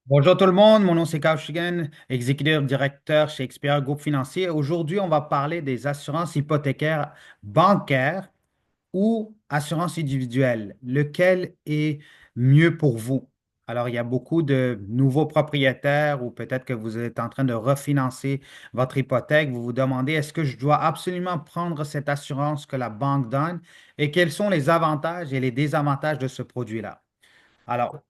Bonjour tout le monde, mon nom c'est Carl Shigan, exécutif directeur chez Expert Groupe Financier. Aujourd'hui, on va parler des assurances hypothécaires bancaires ou assurances individuelles. Lequel est mieux pour vous? Alors, il y a beaucoup de nouveaux propriétaires ou peut-être que vous êtes en train de refinancer votre hypothèque. Vous vous demandez, est-ce que je dois absolument prendre cette assurance que la banque donne et quels sont les avantages et les désavantages de ce produit-là? Alors,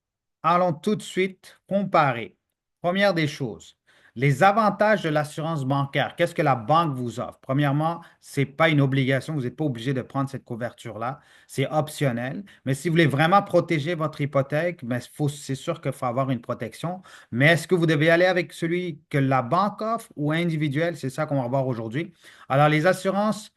allons tout de suite comparer. Première des choses, les avantages de l'assurance bancaire. Qu'est-ce que la banque vous offre? Premièrement, ce n'est pas une obligation. Vous n'êtes pas obligé de prendre cette couverture-là. C'est optionnel. Mais si vous voulez vraiment protéger votre hypothèque, ben, c'est sûr qu'il faut avoir une protection. Mais est-ce que vous devez aller avec celui que la banque offre ou individuel? C'est ça qu'on va voir aujourd'hui. Alors, les assurances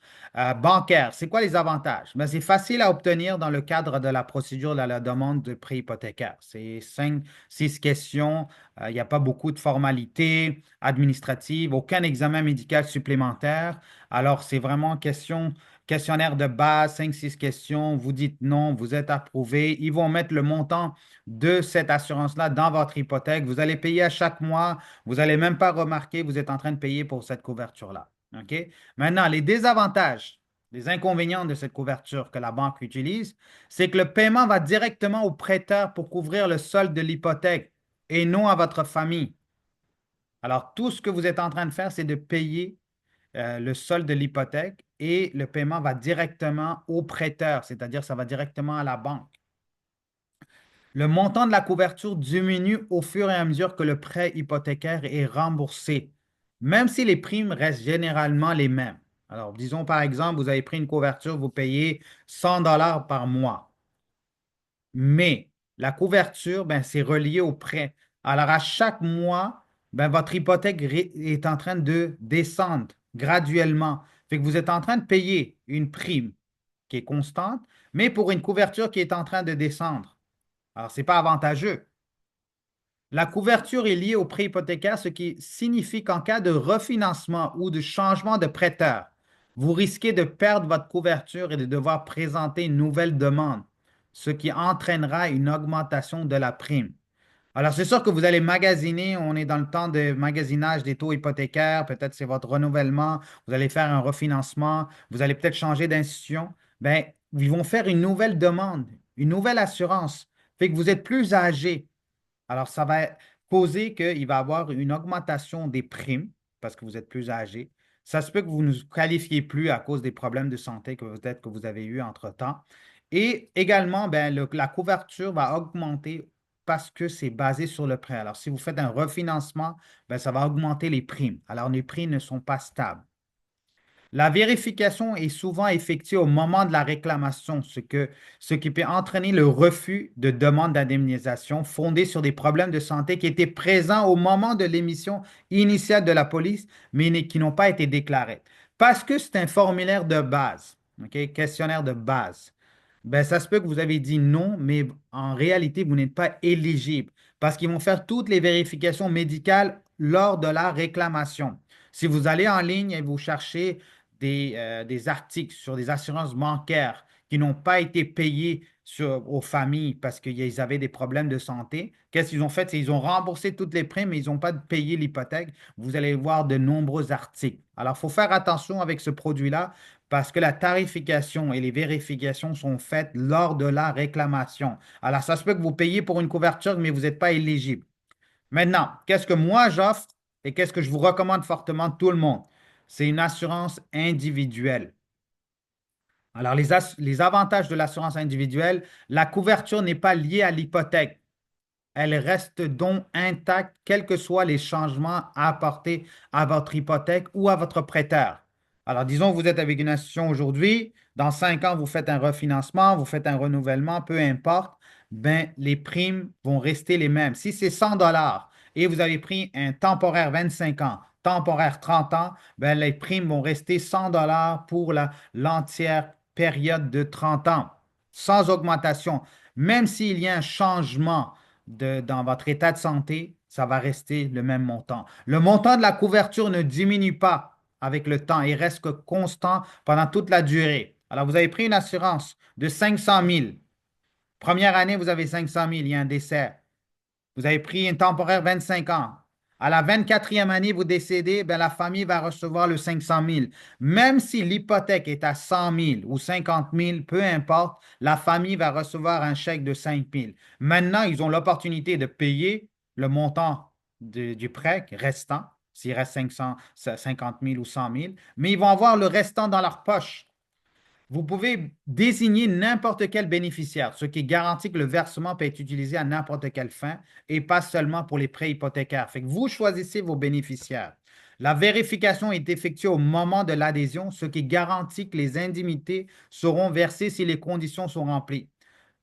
bancaire, c'est quoi les avantages? Ben, c'est facile à obtenir dans le cadre de la procédure de la demande de prêt hypothécaire. C'est cinq, six questions. Il n'y a pas beaucoup de formalités administratives, aucun examen médical supplémentaire. Alors, c'est vraiment questionnaire de base, cinq, six questions. Vous dites non, vous êtes approuvé. Ils vont mettre le montant de cette assurance-là dans votre hypothèque. Vous allez payer à chaque mois. Vous n'allez même pas remarquer, vous êtes en train de payer pour cette couverture-là. OK? Maintenant, les désavantages, les inconvénients de cette couverture que la banque utilise, c'est que le paiement va directement au prêteur pour couvrir le solde de l'hypothèque et non à votre famille. Alors, tout ce que vous êtes en train de faire, c'est de payer le solde de l'hypothèque et le paiement va directement au prêteur, c'est-à-dire ça va directement à la banque. Le montant de la couverture diminue au fur et à mesure que le prêt hypothécaire est remboursé, même si les primes restent généralement les mêmes. Alors, disons par exemple, vous avez pris une couverture, vous payez 100 dollars par mois, mais la couverture, ben, c'est relié au prêt. Alors, à chaque mois, ben, votre hypothèque est en train de descendre graduellement. Fait que vous êtes en train de payer une prime qui est constante, mais pour une couverture qui est en train de descendre. Alors, ce n'est pas avantageux. La couverture est liée au prêt hypothécaire, ce qui signifie qu'en cas de refinancement ou de changement de prêteur, vous risquez de perdre votre couverture et de devoir présenter une nouvelle demande, ce qui entraînera une augmentation de la prime. Alors, c'est sûr que vous allez magasiner, on est dans le temps de magasinage des taux hypothécaires, peut-être c'est votre renouvellement, vous allez faire un refinancement, vous allez peut-être changer d'institution. Bien, ils vont faire une nouvelle demande, une nouvelle assurance. Fait que vous êtes plus âgé. Alors, ça va causer qu'il va y avoir une augmentation des primes parce que vous êtes plus âgé. Ça se peut que vous ne qualifiez plus à cause des problèmes de santé que peut-être que vous avez eu entre-temps. Et également, ben, la couverture va augmenter parce que c'est basé sur le prêt. Alors, si vous faites un refinancement, ben, ça va augmenter les primes. Alors, les prix ne sont pas stables. La vérification est souvent effectuée au moment de la réclamation, ce qui peut entraîner le refus de demande d'indemnisation fondée sur des problèmes de santé qui étaient présents au moment de l'émission initiale de la police, mais qui n'ont pas été déclarés. Parce que c'est un formulaire de base, OK, questionnaire de base. Ben, ça se peut que vous avez dit non, mais en réalité, vous n'êtes pas éligible parce qu'ils vont faire toutes les vérifications médicales lors de la réclamation. Si vous allez en ligne et vous cherchez des articles sur des assurances bancaires qui n'ont pas été payés aux familles parce qu'ils avaient des problèmes de santé, qu'est-ce qu'ils ont fait? C'est qu'ils ont remboursé toutes les primes, mais ils n'ont pas payé l'hypothèque. Vous allez voir de nombreux articles. Alors, il faut faire attention avec ce produit-là parce que la tarification et les vérifications sont faites lors de la réclamation. Alors, ça se peut que vous payiez pour une couverture, mais vous n'êtes pas éligible. Maintenant, qu'est-ce que moi j'offre et qu'est-ce que je vous recommande fortement tout le monde? C'est une assurance individuelle. Alors, les avantages de l'assurance individuelle, la couverture n'est pas liée à l'hypothèque. Elle reste donc intacte, quels que soient les changements à apporter à votre hypothèque ou à votre prêteur. Alors, disons que vous êtes avec une institution aujourd'hui, dans 5 ans, vous faites un refinancement, vous faites un renouvellement, peu importe, ben, les primes vont rester les mêmes. Si c'est 100 dollars et vous avez pris un temporaire 25 ans, temporaire 30 ans, ben, les primes vont rester 100 dollars pour l'entière période de 30 ans, sans augmentation. Même s'il y a un changement dans votre état de santé, ça va rester le même montant. Le montant de la couverture ne diminue pas avec le temps, il reste constant pendant toute la durée. Alors, vous avez pris une assurance de 500 000. Première année, vous avez 500 000, il y a un décès. Vous avez pris un temporaire 25 ans. À la 24e année, vous décédez, ben, la famille va recevoir le 500 000. Même si l'hypothèque est à 100 000 ou 50 000, peu importe, la famille va recevoir un chèque de 5 000. Maintenant, ils ont l'opportunité de payer le montant du prêt restant, s'il reste 50 000 ou 100 000, mais ils vont avoir le restant dans leur poche. Vous pouvez désigner n'importe quel bénéficiaire, ce qui garantit que le versement peut être utilisé à n'importe quelle fin et pas seulement pour les prêts hypothécaires. Fait que vous choisissez vos bénéficiaires. La vérification est effectuée au moment de l'adhésion, ce qui garantit que les indemnités seront versées si les conditions sont remplies.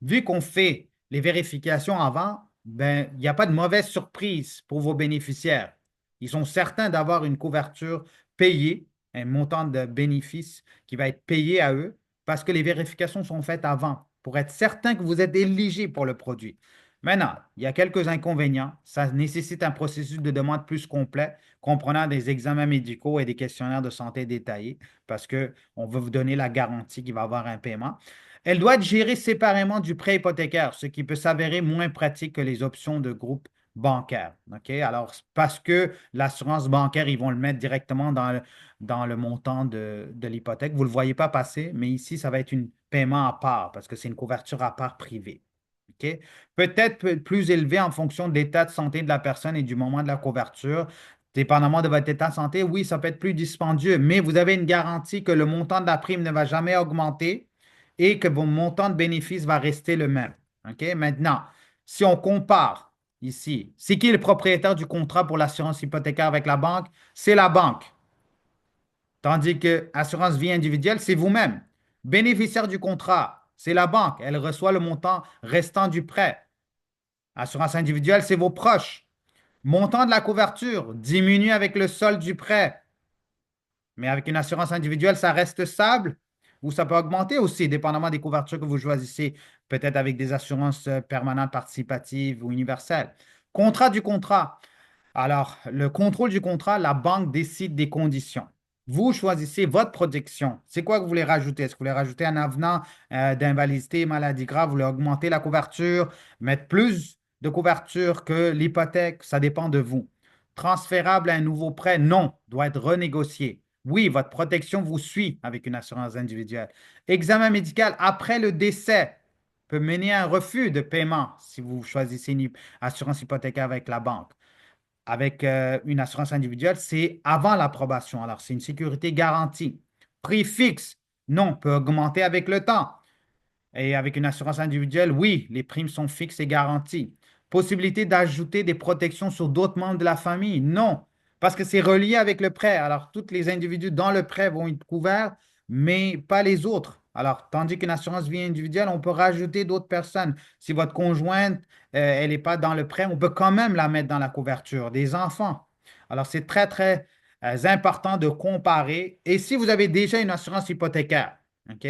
Vu qu'on fait les vérifications avant, ben, il n'y a pas de mauvaise surprise pour vos bénéficiaires. Ils sont certains d'avoir une couverture payée, un montant de bénéfice qui va être payé à eux parce que les vérifications sont faites avant pour être certain que vous êtes éligible pour le produit. Maintenant, il y a quelques inconvénients. Ça nécessite un processus de demande plus complet, comprenant des examens médicaux et des questionnaires de santé détaillés, parce qu'on veut vous donner la garantie qu'il va y avoir un paiement. Elle doit être gérée séparément du prêt hypothécaire, ce qui peut s'avérer moins pratique que les options de groupe bancaire. OK? Alors, parce que l'assurance bancaire, ils vont le mettre directement dans le montant de l'hypothèque. Vous ne le voyez pas passer, mais ici, ça va être un paiement à part parce que c'est une couverture à part privée. OK? Peut-être plus élevé en fonction de l'état de santé de la personne et du moment de la couverture. Dépendamment de votre état de santé, oui, ça peut être plus dispendieux, mais vous avez une garantie que le montant de la prime ne va jamais augmenter et que vos montants de bénéfices va rester le même. OK? Maintenant, si on compare ici, c'est qui le propriétaire du contrat pour l'assurance hypothécaire avec la banque? C'est la banque. Tandis que assurance vie individuelle, c'est vous-même. Bénéficiaire du contrat, c'est la banque. Elle reçoit le montant restant du prêt. Assurance individuelle, c'est vos proches. Montant de la couverture diminue avec le solde du prêt. Mais avec une assurance individuelle, ça reste stable ou ça peut augmenter aussi, dépendamment des couvertures que vous choisissez, peut-être avec des assurances permanentes, participatives ou universelles. Contrat du contrat. Alors, le contrôle du contrat, la banque décide des conditions. Vous choisissez votre protection. C'est quoi que vous voulez rajouter? Est-ce que vous voulez rajouter un avenant d'invalidité, maladie grave? Vous voulez augmenter la couverture, mettre plus de couverture que l'hypothèque? Ça dépend de vous. Transférable à un nouveau prêt? Non, doit être renégocié. Oui, votre protection vous suit avec une assurance individuelle. Examen médical après le décès peut mener à un refus de paiement si vous choisissez une assurance hypothécaire avec la banque. Avec une assurance individuelle, c'est avant l'approbation. Alors, c'est une sécurité garantie. Prix fixe, non, peut augmenter avec le temps. Et avec une assurance individuelle, oui, les primes sont fixes et garanties. Possibilité d'ajouter des protections sur d'autres membres de la famille? Non, parce que c'est relié avec le prêt. Alors, tous les individus dans le prêt vont être couverts, mais pas les autres. Alors, tandis qu'une assurance vie individuelle, on peut rajouter d'autres personnes. Si votre conjointe, elle n'est pas dans le prêt, on peut quand même la mettre dans la couverture. Des enfants. Alors, c'est très, très important de comparer. Et si vous avez déjà une assurance hypothécaire, OK?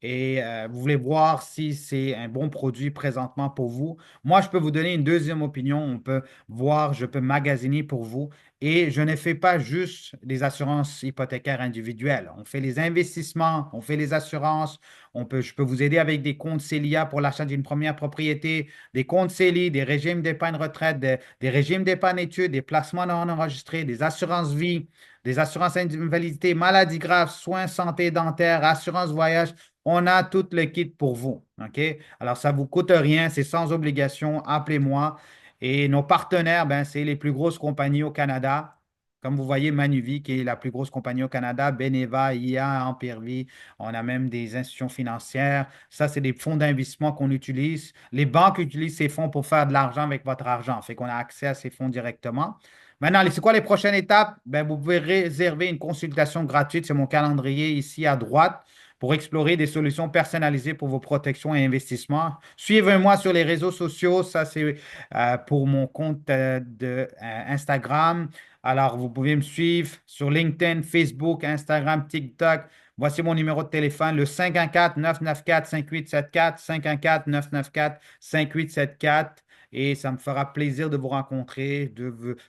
Et vous voulez voir si c'est un bon produit présentement pour vous. Moi, je peux vous donner une deuxième opinion. On peut voir, je peux magasiner pour vous. Et je ne fais pas juste des assurances hypothécaires individuelles. On fait les investissements, on fait les assurances. Je peux vous aider avec des comptes CELIA pour l'achat d'une première propriété, des comptes CELI, des régimes d'épargne retraite, des régimes d'épargne études, des placements non enregistrés, des assurances vie, des assurances invalidité, maladie grave, soins santé dentaire, assurance voyage. On a tout le kit pour vous. OK? Alors, ça ne vous coûte rien, c'est sans obligation. Appelez-moi. Et nos partenaires, ben, c'est les plus grosses compagnies au Canada. Comme vous voyez, Manuvie, qui est la plus grosse compagnie au Canada, Beneva, IA, Empire Vie. On a même des institutions financières. Ça, c'est des fonds d'investissement qu'on utilise. Les banques utilisent ces fonds pour faire de l'argent avec votre argent. Fait qu'on a accès à ces fonds directement. Maintenant, c'est quoi les prochaines étapes? Ben, vous pouvez réserver une consultation gratuite sur mon calendrier ici à droite pour explorer des solutions personnalisées pour vos protections et investissements. Suivez-moi sur les réseaux sociaux. Ça, c'est pour mon compte de Instagram. Alors, vous pouvez me suivre sur LinkedIn, Facebook, Instagram, TikTok. Voici mon numéro de téléphone, le 514-994-5874, 514-994-5874. Et ça me fera plaisir de vous rencontrer,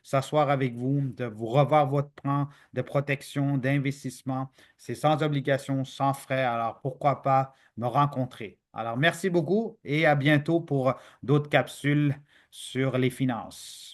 s'asseoir avec vous, de vous revoir votre plan de protection, d'investissement. C'est sans obligation, sans frais. Alors, pourquoi pas me rencontrer? Alors, merci beaucoup et à bientôt pour d'autres capsules sur les finances.